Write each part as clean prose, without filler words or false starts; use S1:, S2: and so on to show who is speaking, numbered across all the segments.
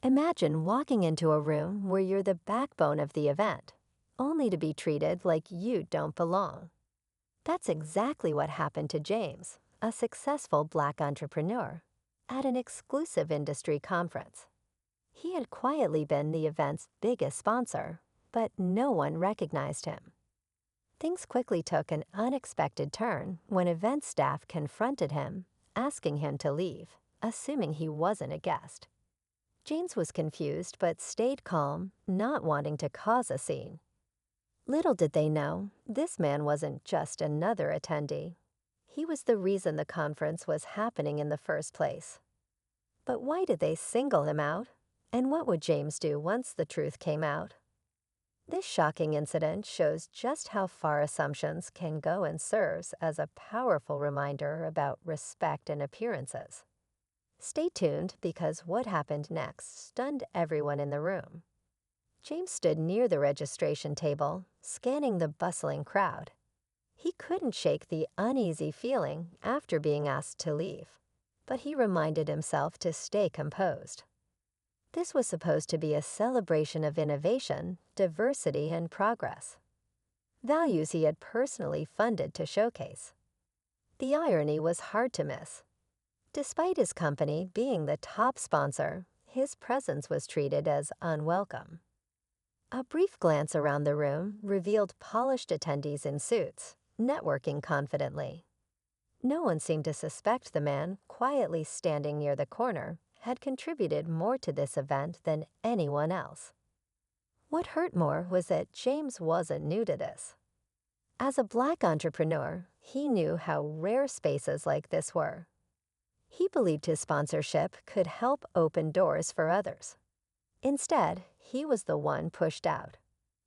S1: Imagine walking into a room where you're the backbone of the event, only to be treated like you don't belong. That's exactly what happened to James, a successful Black entrepreneur, at an exclusive industry conference. He had quietly been the event's biggest sponsor, but no one recognized him. Things quickly took an unexpected turn when event staff confronted him, asking him to leave, assuming he wasn't a guest. James was confused but stayed calm, not wanting to cause a scene. Little did they know, this man wasn't just another attendee. He was the reason the conference was happening in the first place. But why did they single him out? And what would James do once the truth came out? This shocking incident shows just how far assumptions can go and serves as a powerful reminder about respect and appearances. Stay tuned because what happened next stunned everyone in the room. James stood near the registration table, scanning the bustling crowd. He couldn't shake the uneasy feeling after being asked to leave, but he reminded himself to stay composed. This was supposed to be a celebration of innovation, diversity, and progress, values he had personally funded to showcase. The irony was hard to miss. Despite his company being the top sponsor, his presence was treated as unwelcome. A brief glance around the room revealed polished attendees in suits, networking confidently. No one seemed to suspect the man, quietly standing near the corner, had contributed more to this event than anyone else. What hurt more was that James wasn't new to this. As a Black entrepreneur, he knew how rare spaces like this were. He believed his sponsorship could help open doors for others. Instead, he was the one pushed out.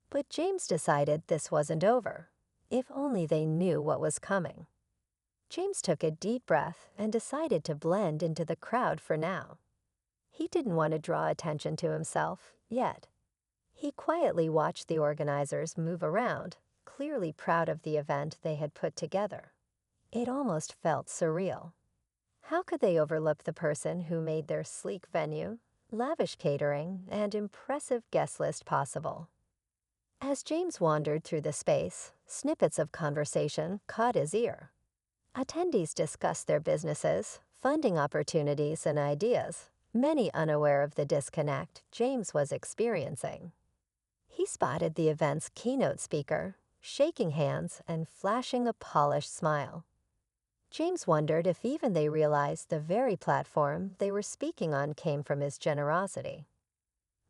S1: But James decided this wasn't over. If only they knew what was coming. James took a deep breath and decided to blend into the crowd for now. He didn't want to draw attention to himself yet. He quietly watched the organizers move around, clearly proud of the event they had put together. It almost felt surreal. How could they overlook the person who made their sleek venue, lavish catering, and impressive guest list possible? As James wandered through the space, snippets of conversation caught his ear. Attendees discussed their businesses, funding opportunities, and ideas, many unaware of the disconnect James was experiencing. He spotted the event's keynote speaker, shaking hands and flashing a polished smile. James wondered if even they realized the very platform they were speaking on came from his generosity.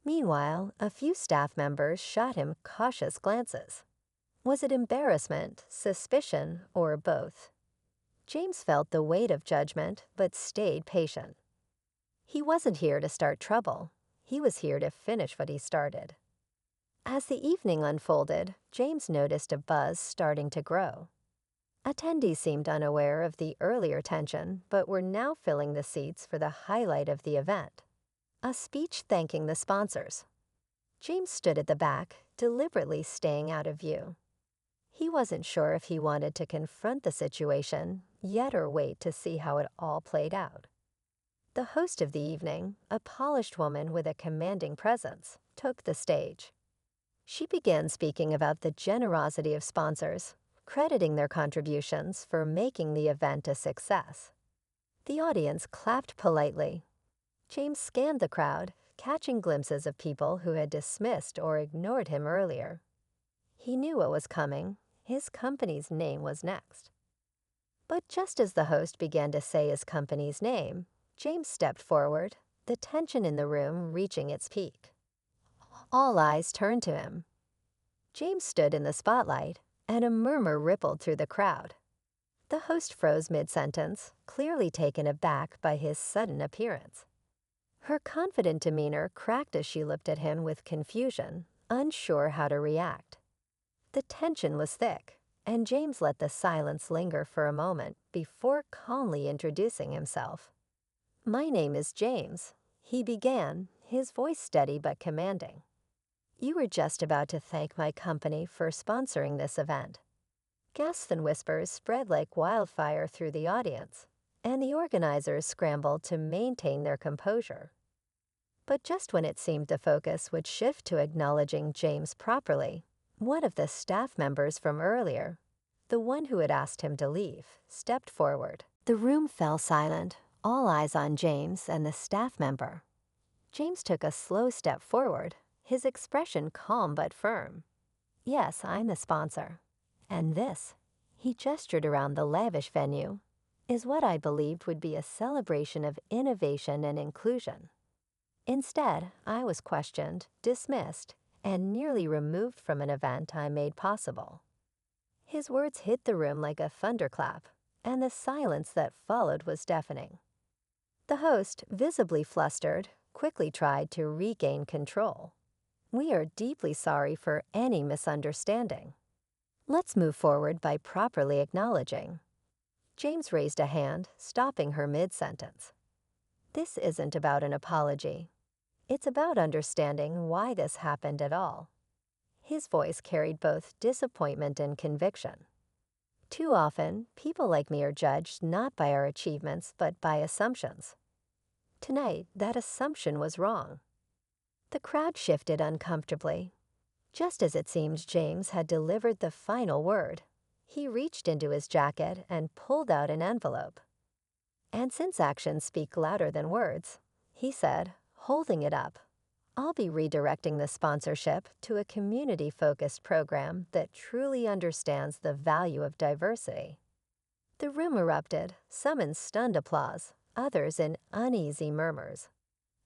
S1: Meanwhile, a few staff members shot him cautious glances. Was it embarrassment, suspicion, or both? James felt the weight of judgment, but stayed patient. He wasn't here to start trouble. He was here to finish what he started. As the evening unfolded, James noticed a buzz starting to grow. Attendees seemed unaware of the earlier tension, but were now filling the seats for the highlight of the event, a speech thanking the sponsors. James stood at the back, deliberately staying out of view. He wasn't sure if he wanted to confront the situation yet or wait to see how it all played out. The host of the evening, a polished woman with a commanding presence, took the stage. She began speaking about the generosity of sponsors, crediting their contributions for making the event a success. The audience clapped politely. James scanned the crowd, catching glimpses of people who had dismissed or ignored him earlier. He knew what was coming. His company's name was next. But just as the host began to say his company's name, James stepped forward, the tension in the room reaching its peak. All eyes turned to him. James stood in the spotlight, and a murmur rippled through the crowd. The host froze mid-sentence, clearly taken aback by his sudden appearance. Her confident demeanor cracked as she looked at him with confusion, unsure how to react. The tension was thick, and James let the silence linger for a moment before calmly introducing himself. "My name is James," he began, his voice steady but commanding. "You were just about to thank my company for sponsoring this event." Gasps and whispers spread like wildfire through the audience, and the organizers scrambled to maintain their composure. But just when it seemed the focus would shift to acknowledging James properly, one of the staff members from earlier, the one who had asked him to leave, stepped forward. The room fell silent, all eyes on James and the staff member. James took a slow step forward, his expression calm but firm. "Yes, I'm the sponsor. And this," he gestured around the lavish venue, "is what I believed would be a celebration of innovation and inclusion. Instead, I was questioned, dismissed, and nearly removed from an event I made possible." His words hit the room like a thunderclap, and the silence that followed was deafening. The host, visibly flustered, quickly tried to regain control. "We are deeply sorry for any misunderstanding. Let's move forward by properly acknowledging." James raised a hand, stopping her mid-sentence. "This isn't about an apology. It's about understanding why this happened at all." His voice carried both disappointment and conviction. "Too often, people like me are judged not by our achievements but by assumptions. Tonight, that assumption was wrong." The crowd shifted uncomfortably. Just as it seemed James had delivered the final word, he reached into his jacket and pulled out an envelope. "And since actions speak louder than words," he said, holding it up, "I'll be redirecting the sponsorship to a community-focused program that truly understands the value of diversity." The room erupted, some in stunned applause, others in uneasy murmurs.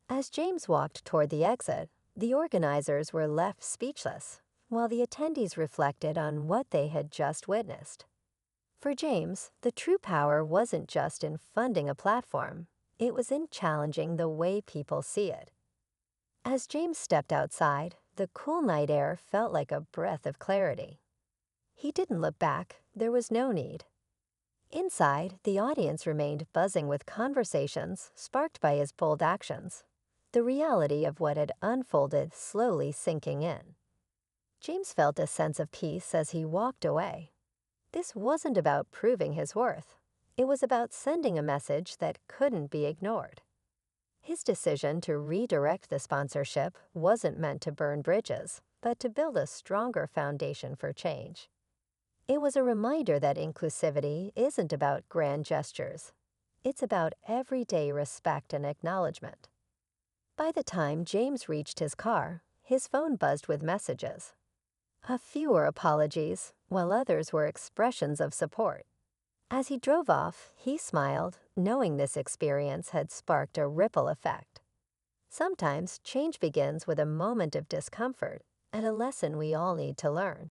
S1: As James walked toward the exit, the organizers were left speechless, while the attendees reflected on what they had just witnessed. For James, the true power wasn't just in funding a platform, it was in challenging the way people see it. As James stepped outside, the cool night air felt like a breath of clarity. He didn't look back, there was no need. Inside, the audience remained buzzing with conversations sparked by his bold actions, the reality of what had unfolded slowly sinking in. James felt a sense of peace as he walked away. This wasn't about proving his worth. It was about sending a message that couldn't be ignored. His decision to redirect the sponsorship wasn't meant to burn bridges, but to build a stronger foundation for change. It was a reminder that inclusivity isn't about grand gestures. It's about everyday respect and acknowledgement. By the time James reached his car, his phone buzzed with messages. A few were apologies, while others were expressions of support. As he drove off, he smiled, knowing this experience had sparked a ripple effect. Sometimes change begins with a moment of discomfort and a lesson we all need to learn.